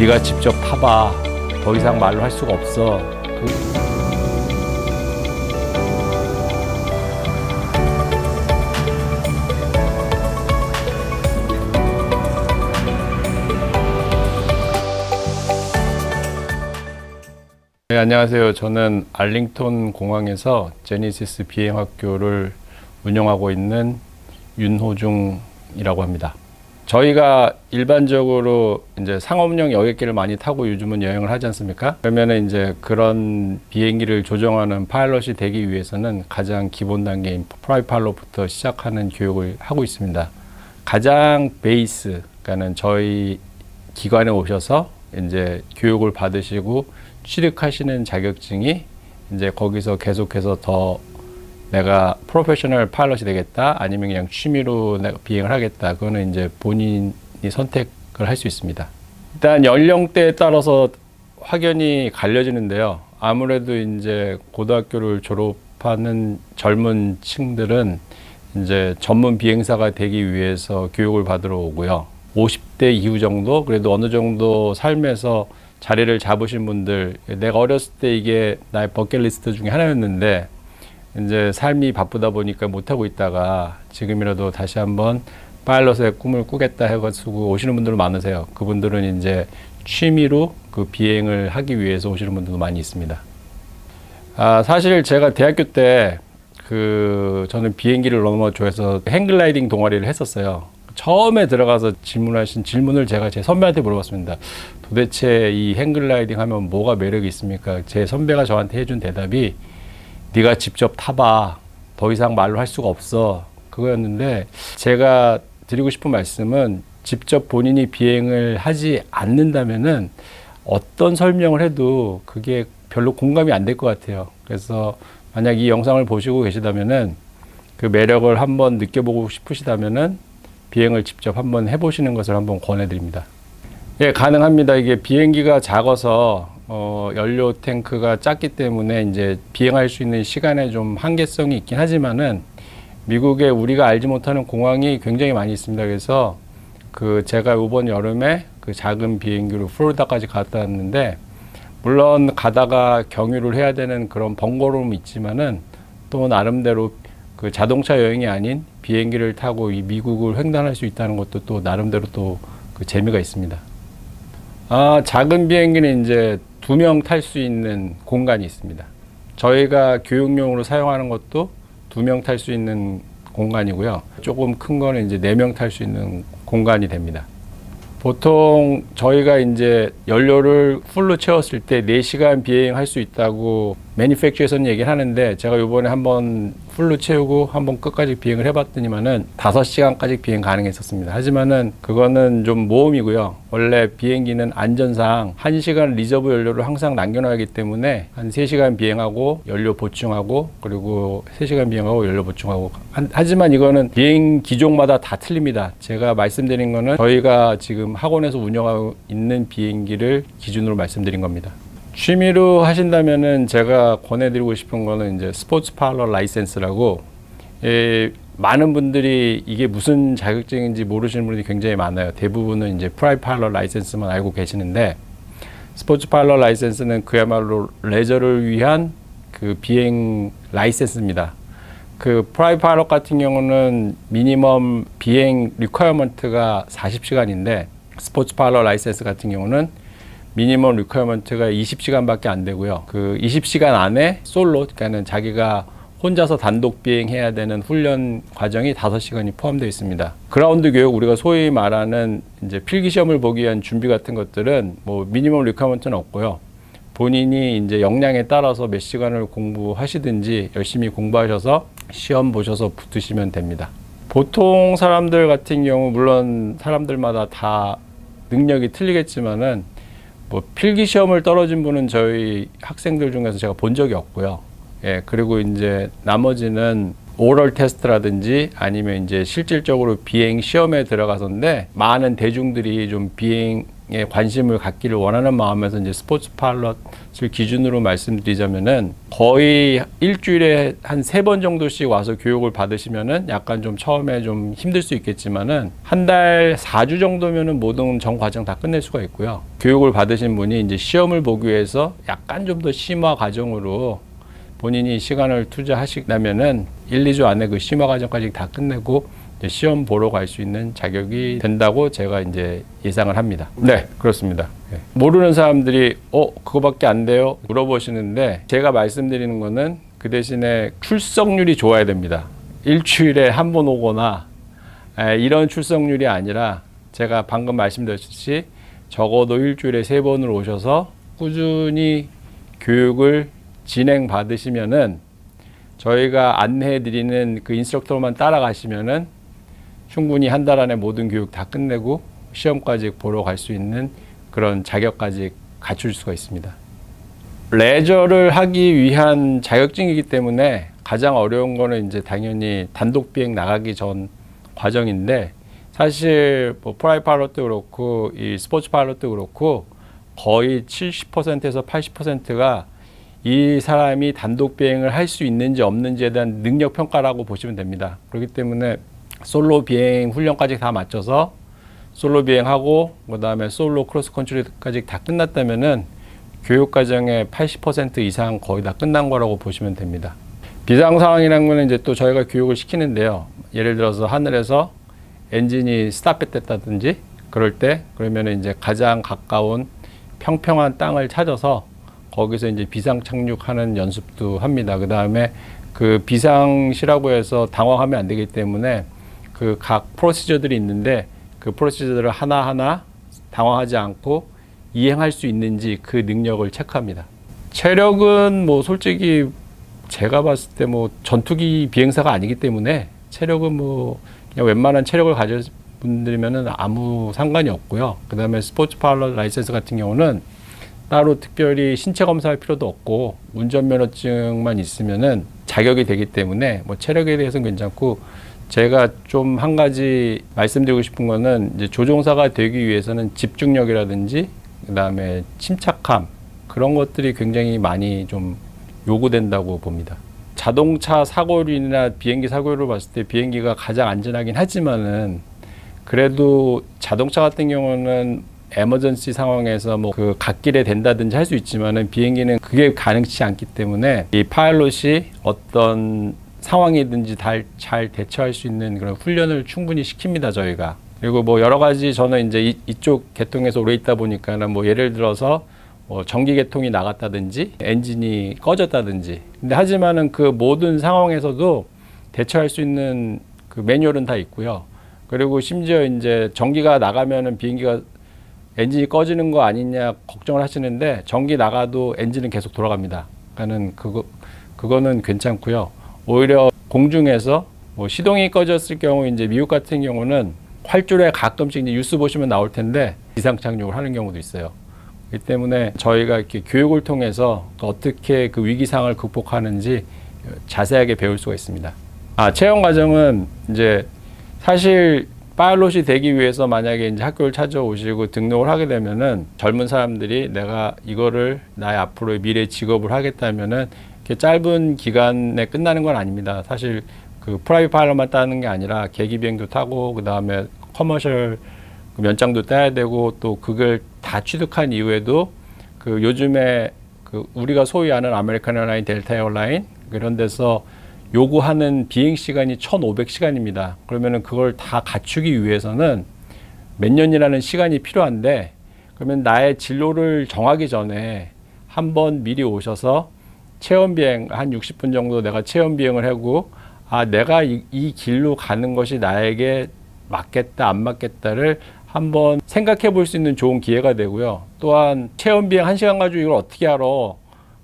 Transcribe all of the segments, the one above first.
네가 직접 타봐. 더 이상 말로 할 수가 없어. 네, 안녕하세요. 저는 알링턴 공항에서 제니시스 비행학교를 운영하고 있는 윤호중이라고 합니다. 저희가 일반적으로 이제 상업용 여객기를 많이 타고 요즘은 여행을 하지 않습니까? 그러면은 이제 그런 비행기를 조종하는 파일럿이 되기 위해서는 가장 기본 단계인 프라이 파일럿부터 시작하는 교육을 하고 있습니다. 가장 베이스, 그러니까는 저희 기관에 오셔서 이제 교육을 받으시고 취득하시는 자격증이 이제 거기서 계속해서 더 내가 프로페셔널 파일럿이 되겠다, 아니면 그냥 취미로 내가 비행을 하겠다, 그거는 이제 본인이 선택을 할 수 있습니다. 일단 연령대에 따라서 확연히 갈려지는데요. 아무래도 이제 고등학교를 졸업하는 젊은 층들은 이제 전문 비행사가 되기 위해서 교육을 받으러 오고요. 50대 이후 정도, 그래도 어느 정도 삶에서 자리를 잡으신 분들, 내가 어렸을 때 이게 나의 버킷리스트 중에 하나였는데 이제 삶이 바쁘다 보니까 못하고 있다가 지금이라도 다시 한번 파일럿의 꿈을 꾸겠다 해가지고 오시는 분들 많으세요. 그분들은 이제 취미로 그 비행을 하기 위해서 오시는 분들도 많이 있습니다. 사실 제가 대학교 때 저는 비행기를 너무 좋아해서 행글라이딩 동아리를 했었어요. 처음에 들어가서 질문하신 질문을 제가 제 선배한테 물어봤습니다. 도대체 이 행글라이딩 하면 뭐가 매력이 있습니까? 제 선배가 저한테 해준 대답이 네가 직접 타봐. 더 이상 말로 할 수가 없어. 그거였는데 제가 드리고 싶은 말씀은 직접 본인이 비행을 하지 않는다면은 어떤 설명을 해도 그게 별로 공감이 안 될 것 같아요. 그래서 만약 이 영상을 보시고 계시다면은 그 매력을 한번 느껴보고 싶으시다면은 비행을 직접 한번 해보시는 것을 한번 권해드립니다. 예, 가능합니다. 이게 비행기가 작아서 연료 탱크가 작기 때문에 이제 비행할 수 있는 시간에 좀 한계성이 있긴 하지만은 미국에 우리가 알지 못하는 공항이 굉장히 많이 있습니다. 그래서 제가 이번 여름에 작은 비행기로 플로리다까지 갔다 왔는데, 물론 가다가 경유를 해야 되는 그런 번거로움이 있지만은 또 나름대로 자동차 여행이 아닌 비행기를 타고 이 미국을 횡단할 수 있다는 것도 또 나름대로 또 재미가 있습니다. 작은 비행기는 이제 2명 탈 수 있는 공간이 있습니다. 저희가 교육용으로 사용하는 것도 2명 탈 수 있는 공간이고요. 조금 큰 거는 이제 4명 탈 수 있는 공간이 됩니다. 보통 저희가 이제 연료를 풀로 채웠을 때 4시간 비행할 수 있다고 매니팩처에서는 얘기를 하는데, 제가 요번에 한번 풀로 채우고 한번 끝까지 비행을 해봤더니만은 5시간까지 비행 가능했었습니다. 하지만은 그거는 좀 모험이고요. 원래 비행기는 안전상 1시간 리저브 연료를 항상 남겨놔야 하기 때문에 한 3시간 비행하고 연료 보충하고, 그리고 3시간 비행하고 연료 보충하고. 하지만 이거는 비행 기종마다 다 틀립니다. 제가 말씀드린 거는 저희가 지금 학원에서 운영하고 있는 비행기를 기준으로 말씀드린 겁니다. 취미로 하신다면은 제가 권해드리고 싶은 거는 이제 스포츠 파일럿 라이센스라고, 많은 분들이 이게 무슨 자격증인지 모르시는 분들이 굉장히 많아요. 대부분은 이제 프라이 파일럿 라이센스만 알고 계시는데, 스포츠 파일럿 라이센스는 그야말로 레저를 위한 비행 라이센스입니다. 프라이 파일럿 같은 경우는 미니멈 비행 리퀘어먼트가 40시간인데, 스포츠 파일럿 라이센스 같은 경우는 미니멈 리퀘어먼트가 20시간밖에 안 되고요. 20시간 안에 솔로, 그러니까는 자기가 혼자서 단독 비행해야 되는 훈련 과정이 5시간이 포함되어 있습니다. 그라운드 교육, 우리가 소위 말하는 이제 필기 시험을 보기 위한 준비 같은 것들은 뭐 미니멈 리퀘어먼트는 없고요. 본인이 이제 역량에 따라서 몇 시간을 공부하시든지 열심히 공부하셔서 시험 보셔서 붙으시면 됩니다. 보통 사람들 같은 경우, 물론 사람들마다 다 능력이 틀리겠지만은 뭐 필기 시험을 떨어진 분은 저희 학생들 중에서 제가 본 적이 없고요. 예, 그리고 이제 나머지는 오럴 테스트라든지 아니면 이제 실질적으로 비행 시험에 들어가서인데, 많은 대중들이 좀 비행 관심을 갖기를 원하는 마음에서 이제 스포츠 파일럿을 기준으로 말씀드리자면은 거의 일주일에 한 3번 정도씩 와서 교육을 받으시면은 약간 좀 처음에 좀 힘들 수 있겠지만은 한 달 4주 정도면은 모든 전 과정 다 끝낼 수가 있고요. 교육을 받으신 분이 이제 시험을 보기 위해서 약간 좀 더 심화 과정으로 본인이 시간을 투자하시다면은 1, 2주 안에 그 심화 과정까지 다 끝내고 시험 보러 갈 수 있는 자격이 된다고 제가 이제 예상을 합니다. 네, 그렇습니다. 네. 모르는 사람들이 그거밖에 안 돼요? 물어보시는데 제가 말씀드리는 거는 그 대신에 출석률이 좋아야 됩니다. 일주일에 한 번 오거나 이런 출석률이 아니라 제가 방금 말씀드렸듯이 적어도 일주일에 3번을 오셔서 꾸준히 교육을 진행 받으시면은 저희가 안내해 드리는 그 인스트럭터만 따라가시면은 충분히 한 달 안에 모든 교육 다 끝내고 시험까지 보러 갈 수 있는 그런 자격까지 갖출 수가 있습니다. 레저를 하기 위한 자격증이기 때문에 가장 어려운 거는 이제 당연히 단독 비행 나가기 전 과정인데 사실 뭐 프라이빗 파일럿도 그렇고 이 스포츠 파일럿도 그렇고 거의 70%에서 80%가 이 사람이 단독 비행을 할 수 있는지 없는지에 대한 능력 평가라고 보시면 됩니다. 그렇기 때문에 솔로 비행 훈련까지 다 마쳐서 솔로 비행하고 그 다음에 솔로 크로스 컨트리까지 다 끝났다면은 교육 과정의 80% 이상 거의 다 끝난 거라고 보시면 됩니다. 비상 상황이라는 거는 이제 또 저희가 교육을 시키는데요. 예를 들어서 하늘에서 엔진이 스탑했다든지 그럴 때 그러면 이제 가장 가까운 평평한 땅을 찾아서 거기서 이제 비상 착륙하는 연습도 합니다. 그 다음에 그 비상시라고 해서 당황하면 안 되기 때문에 그 각 프로시저들이 있는데 그 프로시저들을 하나하나 당황하지 않고 이행할 수 있는지 그 능력을 체크합니다. 체력은 뭐 솔직히 제가 봤을 때 뭐 전투기 비행사가 아니기 때문에 체력은 뭐 그냥 웬만한 체력을 가진 분들이면은 아무 상관이 없고요. 그 다음에 스포츠 파일럿 라이센스 같은 경우는 따로 특별히 신체 검사할 필요도 없고 운전면허증만 있으면은 자격이 되기 때문에 뭐 체력에 대해서는 괜찮고 제가 좀 한 가지 말씀드리고 싶은 거는 이제 조종사가 되기 위해서는 집중력이라든지 그 다음에 침착함 그런 것들이 굉장히 많이 좀 요구된다고 봅니다. 자동차 사고율이나 비행기 사고율을 봤을 때 비행기가 가장 안전하긴 하지만은 그래도 자동차 같은 경우는 에머전시 상황에서 뭐 그 갓길에 된다든지 할 수 있지만은 비행기는 그게 가능치 않기 때문에 이 파일럿이 어떤 상황이든지 잘 대처할 수 있는 그런 훈련을 충분히 시킵니다, 저희가. 그리고 뭐 여러 가지 저는 이제 이쪽 계통에서 오래 있다 보니까는 뭐 예를 들어서 뭐 전기 계통이 나갔다든지 엔진이 꺼졌다든지 근데 하지만은 그 모든 상황에서도 대처할 수 있는 그 매뉴얼은 다 있고요. 그리고 심지어 이제 전기가 나가면은 비행기가 엔진이 꺼지는 거 아니냐 걱정을 하시는데 전기 나가도 엔진은 계속 돌아갑니다. 그러니까는 그거는 괜찮고요. 오히려 공중에서 뭐 시동이 꺼졌을 경우 이제 미국 같은 경우는 활주로에 가끔씩 이제 뉴스 보시면 나올 텐데 비상 착륙을 하는 경우도 있어요. 그렇기 때문에 저희가 이렇게 교육을 통해서 어떻게 그 위기상을 극복하는지 자세하게 배울 수가 있습니다. 채용 과정은 이제 사실 파일럿이 되기 위해서 만약에 이제 학교를 찾아오시고 등록을 하게 되면은 젊은 사람들이 내가 이거를 나의 앞으로의 미래 직업을 하겠다면은 이렇게 짧은 기간에 끝나는 건 아닙니다. 사실 그 프라이빗 파일럿만 따는 게 아니라 계기 비행도 타고 그 다음에 커머셜 면장도 따야 되고 또 그걸 다 취득한 이후에도 그 요즘에 그 우리가 소위 아는 아메리칸 에어라인, 델타 에어라인 이런 데서 요구하는 비행 시간이 1,500시간입니다. 그러면은 그걸 다 갖추기 위해서는 몇 년이라는 시간이 필요한데 그러면 나의 진로를 정하기 전에 한번 미리 오셔서 체험 비행 한 60분 정도 내가 체험 비행을 하고 내가 이 길로 가는 것이 나에게 맞겠다 안 맞겠다를 한번 생각해 볼 수 있는 좋은 기회가 되고요. 또한 체험 비행 1시간 가지고 이걸 어떻게 알아?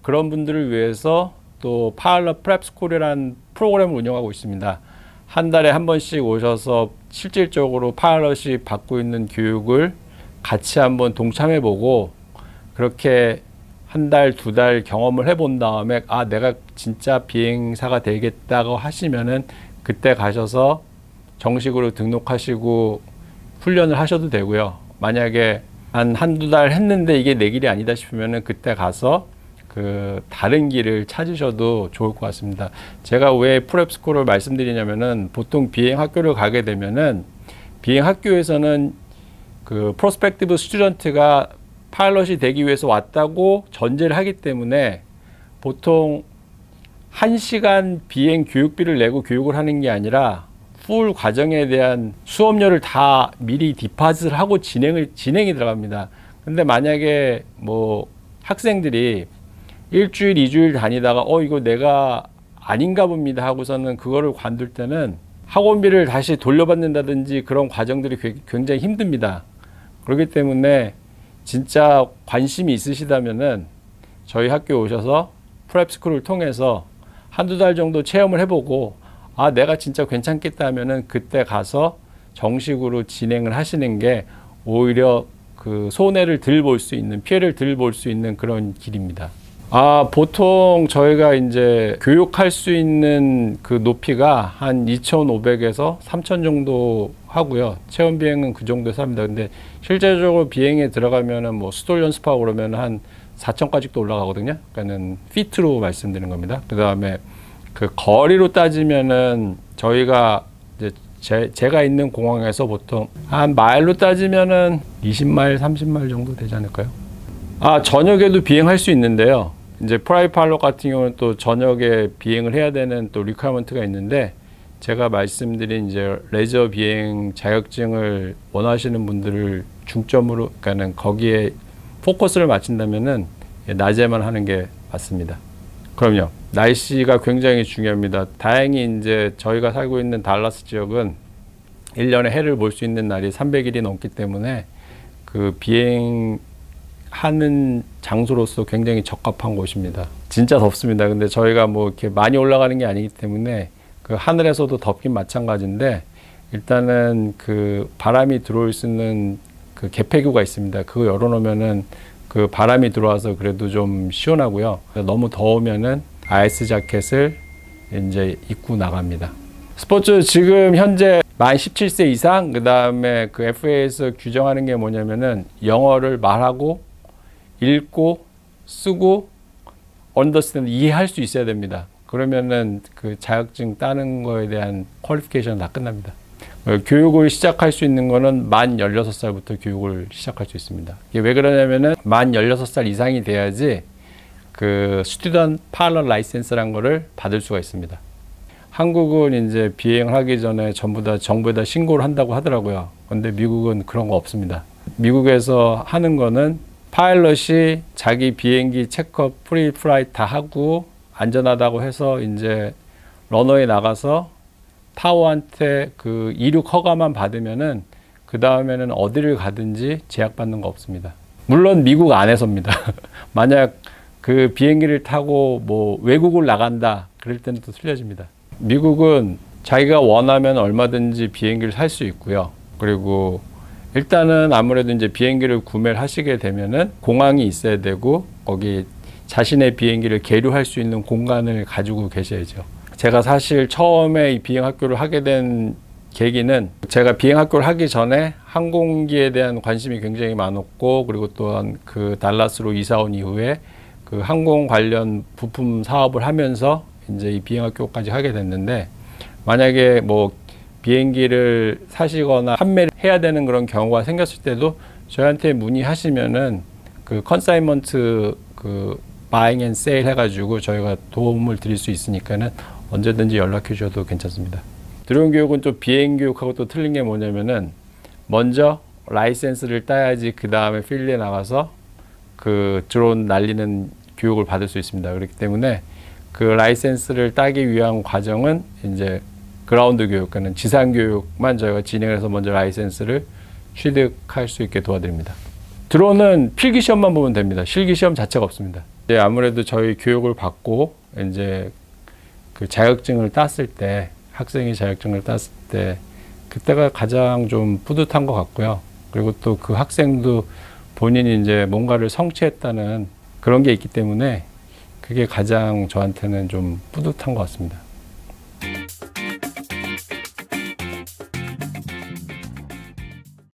그런 분들을 위해서 또 파일럿 프랩 스쿨이라는 프로그램을 운영하고 있습니다. 한 달에 한 번씩 오셔서 실질적으로 파일럿이 받고 있는 교육을 같이 한번 동참해 보고 그렇게 한 달, 2달 경험을 해본 다음에 내가 진짜 비행사가 되겠다고 하시면은 그때 가셔서 정식으로 등록하시고 훈련을 하셔도 되고요. 만약에 한두 달 했는데 이게 내 길이 아니다 싶으면은 그때 가서 그 다른 길을 찾으셔도 좋을 것 같습니다. 제가 왜 프랩스쿨을 말씀드리냐면은 보통 비행 학교를 가게 되면은 비행 학교에서는 그 프로스펙티브 스튜던트가 파일럿이 되기 위해서 왔다고 전제를 하기 때문에 보통 1시간 비행 교육비를 내고 교육을 하는 게 아니라 풀 과정에 대한 수업료를 다 미리 디파짓을 하고 진행이 들어갑니다. 근데 만약에 뭐 학생들이 일주일, 2주일 다니다가 이거 내가 아닌가 봅니다 하고서는 그거를 관둘 때는 학원비를 다시 돌려받는다든지 그런 과정들이 굉장히 힘듭니다. 그렇기 때문에 진짜 관심이 있으시다면은 저희 학교에 오셔서 프랩스쿨을 통해서 한두 달 정도 체험을 해보고 내가 진짜 괜찮겠다 하면은 그때 가서 정식으로 진행을 하시는 게 오히려 그 손해를 덜 볼 수 있는, 피해를 덜 볼 수 있는 그런 길입니다. 보통 저희가 이제 교육할 수 있는 그 높이가 한 2,500에서 3,000 정도 하고요. 체험 비행은 그 정도에서 합니다. 근데 실제적으로 비행에 들어가면은 뭐 수돌 연습하고 그러면 한 4,000까지도 올라가거든요. 그러니까는 피트로 말씀드리는 겁니다. 그 다음에 그 거리로 따지면은 저희가 이제 제가 있는 공항에서 보통 한 마일로 따지면은 20마일, 30마일 정도 되지 않을까요? 저녁에도 비행할 수 있는데요. 이제 프라이빗 파일럿 같은 경우는 또 저녁에 비행을 해야 되는 또 리퀘어먼트가 있는데 제가 말씀드린 이제 레저 비행 자격증을 원하시는 분들을 중점으로, 그러니까는 거기에 포커스를 맞춘다면은 낮에만 하는 게 맞습니다. 그럼요. 날씨가 굉장히 중요합니다. 다행히 이제 저희가 살고 있는 달라스 지역은 1년에 해를 볼 수 있는 날이 300일이 넘기 때문에 그 비행하는 장소로서 굉장히 적합한 곳입니다. 진짜 덥습니다. 근데 저희가 뭐 이렇게 많이 올라가는 게 아니기 때문에 그 하늘에서도 덥긴 마찬가지인데 일단은 그 바람이 들어올 수 있는 그 개폐구가 있습니다. 그거 열어놓으면은 그 바람이 들어와서 그래도 좀 시원하고요. 너무 더우면은 아이스 자켓을 이제 입고 나갑니다. 스포츠 지금 현재 만 17세 이상, 그 다음에 그 FA에서 규정하는 게 뭐냐면은 영어를 말하고 읽고 쓰고 언더스탠드 이해할 수 있어야 됩니다. 그러면은 그 자격증 따는 거에 대한 퀄리피케이션 다 끝납니다. 교육을 시작할 수 있는 거는 만 16살부터 교육을 시작할 수 있습니다. 이게 왜 그러냐면은 만 16살 이상이 돼야지 그 스튜던트 파일럿 라이센스라는 거를 받을 수가 있습니다. 한국은 이제 비행을 하기 전에 전부 다 정부에다 신고를 한다고 하더라고요. 근데 미국은 그런 거 없습니다. 미국에서 하는 거는 파일럿이 자기 비행기 체크업, 프리 플라이트 다 하고 안전하다고 해서 이제 러너에 나가서 타워한테 그 이륙 허가만 받으면은 그 다음에는 어디를 가든지 제약받는 거 없습니다. 물론 미국 안에서입니다. 만약 그 비행기를 타고 뭐 외국을 나간다 그럴 때는 또 틀려집니다. 미국은 자기가 원하면 얼마든지 비행기를 살 수 있고요. 그리고 일단은 아무래도 이제 비행기를 구매를 하시게 되면은 공항이 있어야 되고 거기 자신의 비행기를 계류할 수 있는 공간을 가지고 계셔야죠. 제가 사실 처음에 이 비행학교를 하게 된 계기는 제가 비행학교를 하기 전에 항공기에 대한 관심이 굉장히 많았고 그리고 또한 그 달라스로 이사 온 이후에 그 항공 관련 부품 사업을 하면서 이제 이 비행학교까지 하게 됐는데 만약에 뭐 비행기를 사시거나 판매를 해야 되는 그런 경우가 생겼을 때도 저희한테 문의하시면은 그 컨사이먼트 그 바잉 앤 세일 해가지고 저희가 도움을 드릴 수 있으니까는 언제든지 연락해 주셔도 괜찮습니다. 드론 교육은 또 비행 교육하고 또 틀린 게 뭐냐면은 먼저 라이센스를 따야지 그 다음에 필드에 나가서 그 드론 날리는 교육을 받을 수 있습니다. 그렇기 때문에 그 라이센스를 따기 위한 과정은 이제 그라운드 교육, 그러니까 지상 교육만 저희가 진행을 해서 먼저 라이센스를 취득할 수 있게 도와드립니다. 드론은 필기 시험만 보면 됩니다. 실기 시험 자체가 없습니다. 이제 아무래도 저희 교육을 받고 이제 그 자격증을 땄을 때, 학생이 자격증을 땄을 때 그때가 가장 좀 뿌듯한 것 같고요. 그리고 또 그 학생도 본인이 이제 뭔가를 성취했다는 그런 게 있기 때문에 그게 가장 저한테는 좀 뿌듯한 것 같습니다.